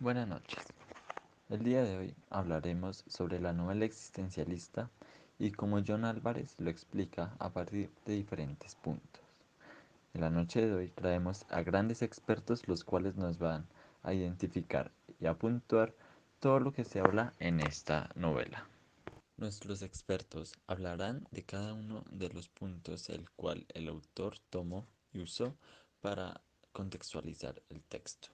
Buenas noches. El día de hoy hablaremos sobre la novela existencialista y cómo John Álvarez lo explica a partir de diferentes puntos. En la noche de hoy traemos a grandes expertos los cuales nos van a identificar y a puntuar todo lo que se habla en esta novela. Nuestros expertos hablarán de cada uno de los puntos el cual el autor tomó y usó para contextualizar el texto.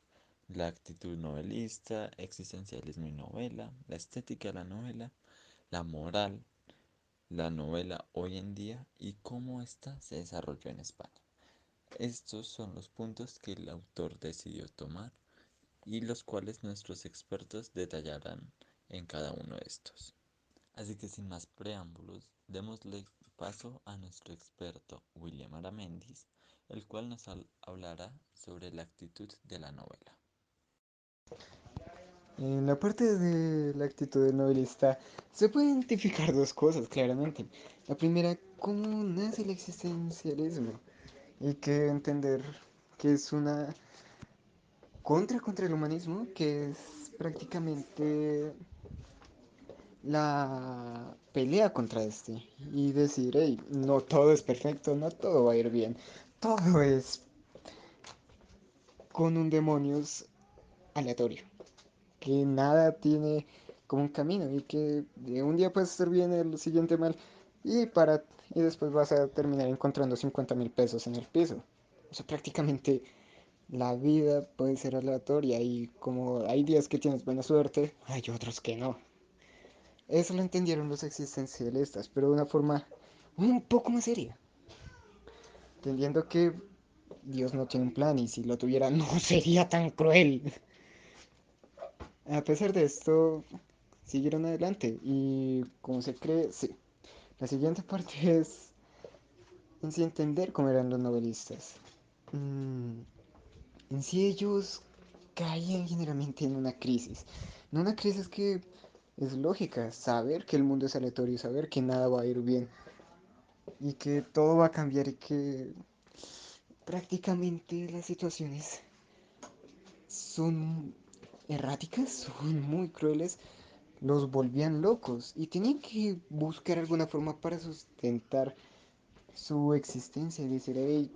La actitud novelista, existencialismo y novela, la estética de la novela, la moral, la novela hoy en día y cómo ésta se desarrolló en España. Estos son los puntos que el autor decidió tomar y los cuales nuestros expertos detallarán en cada uno de estos. Así que sin más preámbulos, démosle paso a nuestro experto William Aramendis, el cual nos hablará sobre la actitud de la novela. En la parte de la actitud del novelista se pueden identificar dos cosas claramente. La primera, cómo nace el existencialismo y que entender que es una contra el humanismo, que es prácticamente la pelea contra este y decir, hey, no todo es perfecto, no todo va a ir bien, todo es con un demonios aleatorio. Que nada tiene como un camino y que de un día puedes estar bien, el siguiente mal y para y después vas a terminar encontrando 50.000 pesos en el piso. O sea, prácticamente la vida puede ser aleatoria y como hay días que tienes buena suerte, hay otros que no. Eso lo entendieron los existencialistas, pero de una forma un poco más seria, entendiendo que Dios no tiene un plan y si lo tuviera no sería tan cruel. A pesar de esto, siguieron adelante y como se cree, sí. La siguiente parte es en sí entender cómo eran los novelistas. Mm, en sí ellos caían generalmente en una crisis. No una crisis que es lógica, saber que el mundo es aleatorio, saber que nada va a ir bien y que todo va a cambiar y que prácticamente las situaciones son erráticas, son muy crueles, los volvían locos y tenían que buscar alguna forma para sustentar su existencia y decir, hey,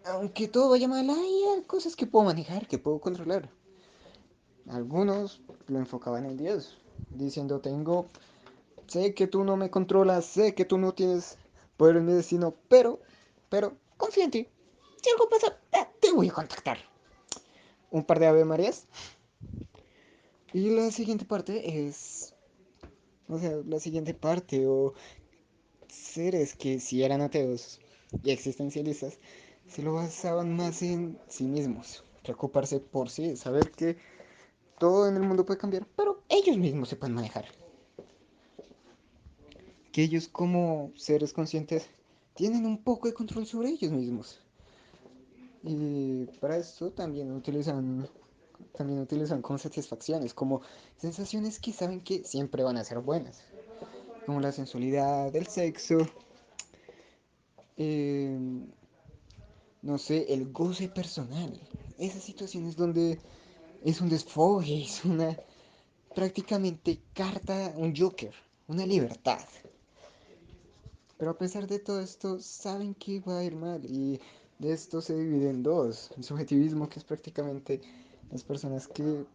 aunque todo vaya mal, hay cosas que puedo manejar, que puedo controlar. Algunos lo enfocaban en Dios, diciendo, sé que tú no me controlas, sé que tú no tienes poder en mi destino, pero, confío en ti. Si algo pasa, te voy a contactar. Un par de Ave Marías. Y la siguiente parte es, o sea, la siguiente parte, o seres que si eran ateos y existencialistas, se lo basaban más en sí mismos, preocuparse por sí, saber que todo en el mundo puede cambiar, pero ellos mismos se pueden manejar. Que ellos como seres conscientes tienen un poco de control sobre ellos mismos. Y para esto también utilizan como satisfacciones, como sensaciones que saben que siempre van a ser buenas, como la sensualidad, el sexo, eh, no sé, el goce personal. Esas situaciones donde es un desfogue, es una prácticamente carta, un Joker, una libertad. Pero a pesar de todo esto, saben que va a ir mal y de esto se divide en dos. El subjetivismo, que es prácticamente las personas que,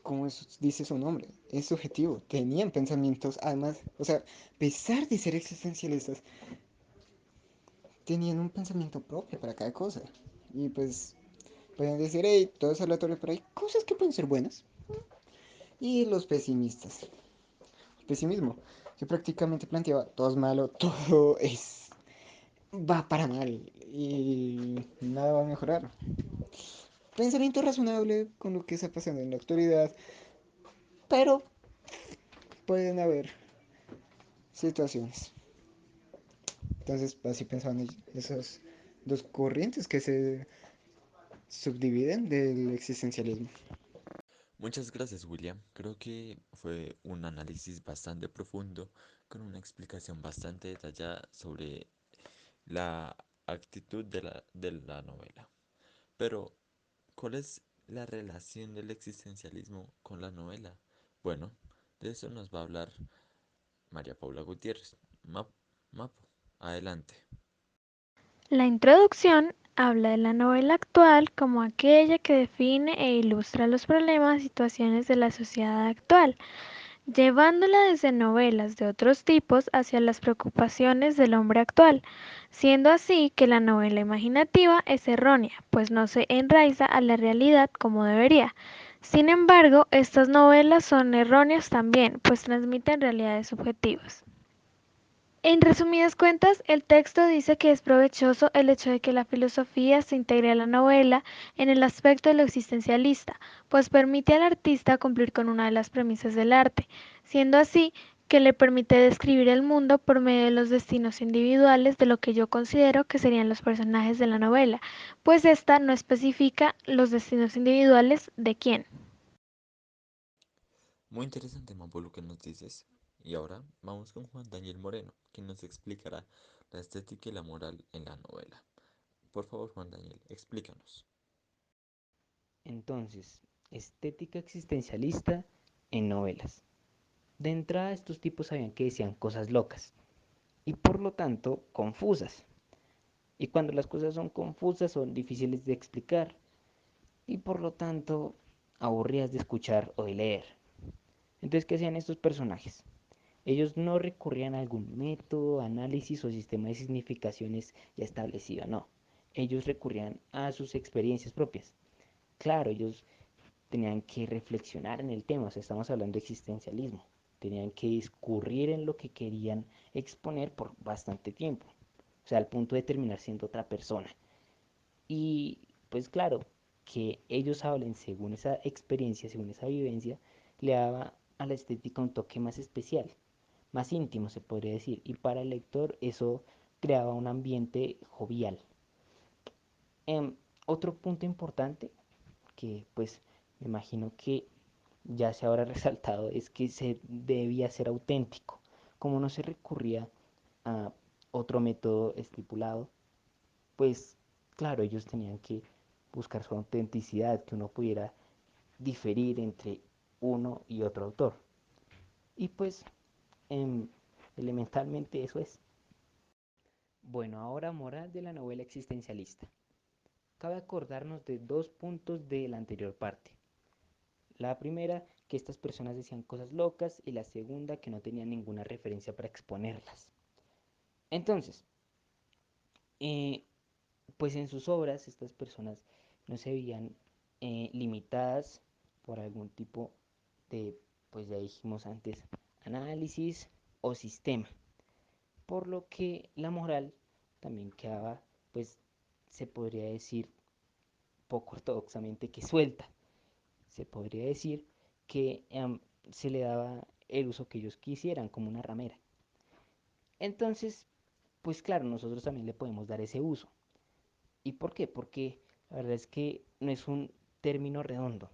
como dice su nombre, es subjetivo, tenían pensamientos, además, o sea, a pesar de ser existencialistas, tenían un pensamiento propio para cada cosa. Y pues pueden decir, hey, todo es aleatorio, pero hay cosas que pueden ser buenas. Y los pesimistas. El pesimismo, que prácticamente planteaba todo es malo, todo va para mal y nada va a mejorar. Pensamiento razonable con lo que está pasando en la actualidad, pero pueden haber situaciones. Entonces, así pensaban esas dos corrientes que se subdividen del existencialismo. Muchas gracias, William. Creo que fue un análisis bastante profundo con una explicación bastante detallada sobre la actitud de la novela. Pero, ¿cuál es la relación del existencialismo con la novela? Bueno, de eso nos va a hablar María Paula Gutiérrez. Mapo, adelante. La introducción habla de la novela actual como aquella que define e ilustra los problemas y situaciones de la sociedad actual, llevándola desde novelas de otros tipos hacia las preocupaciones del hombre actual, siendo así que la novela imaginativa es errónea, pues no se enraiza a la realidad como debería. Sin embargo, estas novelas son erróneas también, pues transmiten realidades subjetivas. En resumidas cuentas, el texto dice que es provechoso el hecho de que la filosofía se integre a la novela en el aspecto de lo existencialista, pues permite al artista cumplir con una de las premisas del arte, siendo así que le permite describir el mundo por medio de los destinos individuales de lo que yo considero que serían los personajes de la novela, pues esta no especifica los destinos individuales de quién. Muy interesante, Mapo, lo que nos dices. Y ahora vamos con Juan Daniel Moreno, quien nos explicará la estética y la moral en la novela. Por favor, Juan Daniel, explícanos. Entonces, estética existencialista en novelas. De entrada, estos tipos sabían que decían cosas locas y por lo tanto confusas. Y cuando las cosas son confusas son difíciles de explicar y por lo tanto aburridas de escuchar o de leer. Entonces, ¿qué hacían estos personajes? Ellos no recurrían a algún método, análisis o sistema de significaciones ya establecido, no. Ellos recurrían a sus experiencias propias. Claro, ellos tenían que reflexionar en el tema, o sea, estamos hablando de existencialismo, tenían que discurrir en lo que querían exponer por bastante tiempo, o sea, al punto de terminar siendo otra persona. Y pues claro, que ellos hablen según esa experiencia, según esa vivencia, le daba a la estética un toque más especial, más íntimo se podría decir, y para el lector eso creaba un ambiente jovial. Otro punto importante que pues me imagino que ya se habrá resaltado es que se debía ser auténtico. Como no se recurría a otro método estipulado, pues claro, ellos tenían que buscar su autenticidad, que uno pudiera diferir entre uno y otro autor. Y pues em, elementalmente eso es. Bueno, ahora moral de la novela existencialista. Cabe acordarnos de dos puntos de la anterior parte. La primera, que estas personas decían cosas locas y la segunda, que no tenían ninguna referencia para exponerlas. Entonces, eh, pues en sus obras estas personas no se veían limitadas por algún tipo de, pues ya dijimos antes, análisis o sistema, por lo que la moral también quedaba, pues se podría decir poco ortodoxamente que suelta, se podría decir que se le daba el uso que ellos quisieran, como una ramera. Entonces, pues claro, nosotros también le podemos dar ese uso. ¿Y por qué? Porque la verdad es que no es un término redondo,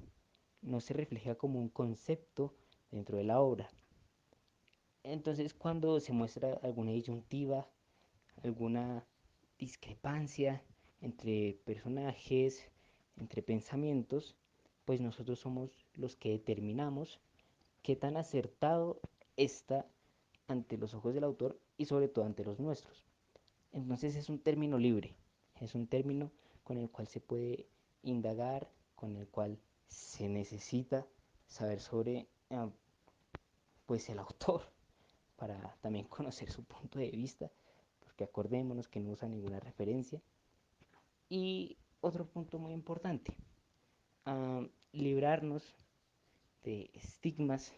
no se refleja como un concepto dentro de la obra. Entonces, cuando se muestra alguna disyuntiva, alguna discrepancia entre personajes, entre pensamientos, pues nosotros somos los que determinamos qué tan acertado está ante los ojos del autor y sobre todo ante los nuestros. Entonces es un término libre, es un término con el cual se puede indagar, con el cual se necesita saber sobre pues el autor para también conocer su punto de vista, porque acordémonos que no usa ninguna referencia. Y otro punto muy importante, librarnos de estigmas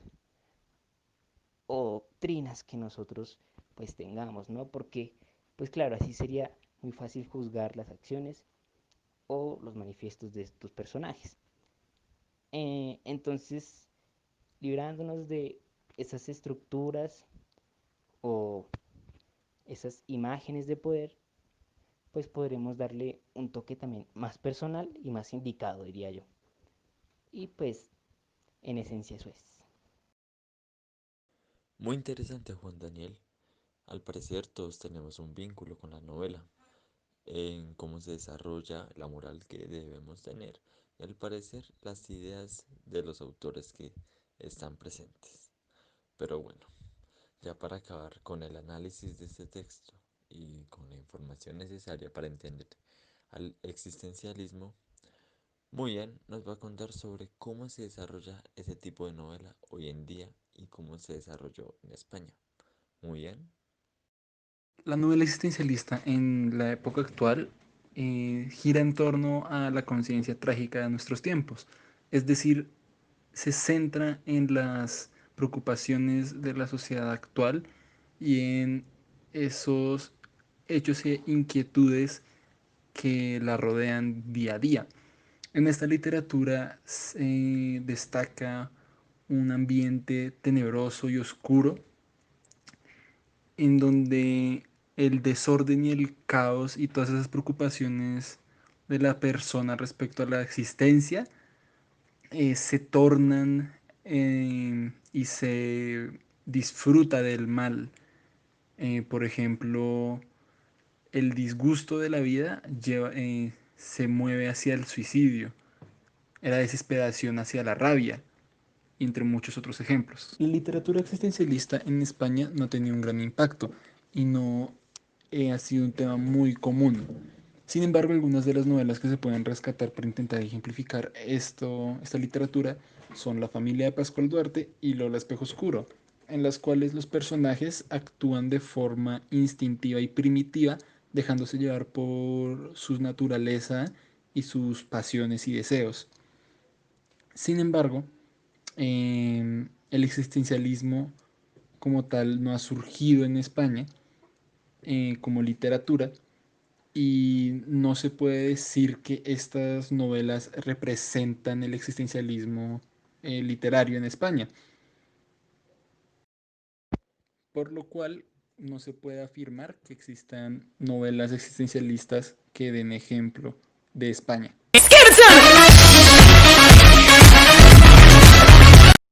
o doctrinas que nosotros pues tengamos, ¿no? Porque pues claro, así sería muy fácil juzgar las acciones o los manifiestos de estos personajes. Entonces, librándonos de esas estructuras o esas imágenes de poder, pues podremos darle un toque también más personal y más indicado, diría yo. Y pues, en esencia eso es. Muy interesante, Juan Daniel. Al parecer todos tenemos un vínculo con la novela, en cómo se desarrolla la moral que debemos tener y al parecer las ideas de los autores que están presentes. Pero bueno, ya para acabar con el análisis de este texto y con la información necesaria para entender al existencialismo, muy bien, nos va a contar sobre cómo se desarrolla ese tipo de novela hoy en día y cómo se desarrolló en España. Muy bien. La novela existencialista en la época actual gira en torno a la conciencia trágica de nuestros tiempos, es decir, se centra en las preocupaciones de la sociedad actual y en esos hechos e inquietudes que la rodean día a día. En esta literatura se destaca un ambiente tenebroso y oscuro en donde el desorden y el caos y todas esas preocupaciones de la persona respecto a la existencia se tornan y se disfruta del mal. Por ejemplo, el disgusto de la vida se mueve hacia el suicidio, la desesperación hacia la rabia, entre muchos otros ejemplos. La literatura existencialista en España no tenía un gran impacto y no ha sido un tema muy común. Sin embargo, algunas de las novelas que se pueden rescatar para intentar ejemplificar esta literatura son La familia de Pascual Duarte y Lola Espejo Oscuro, en las cuales los personajes actúan de forma instintiva y primitiva, dejándose llevar por su naturaleza y sus pasiones y deseos. Sin embargo, el existencialismo como tal no ha surgido en España como literatura y no se puede decir que estas novelas representan el existencialismo literario en España, por lo cual no se puede afirmar que existan novelas existencialistas que den ejemplo de España.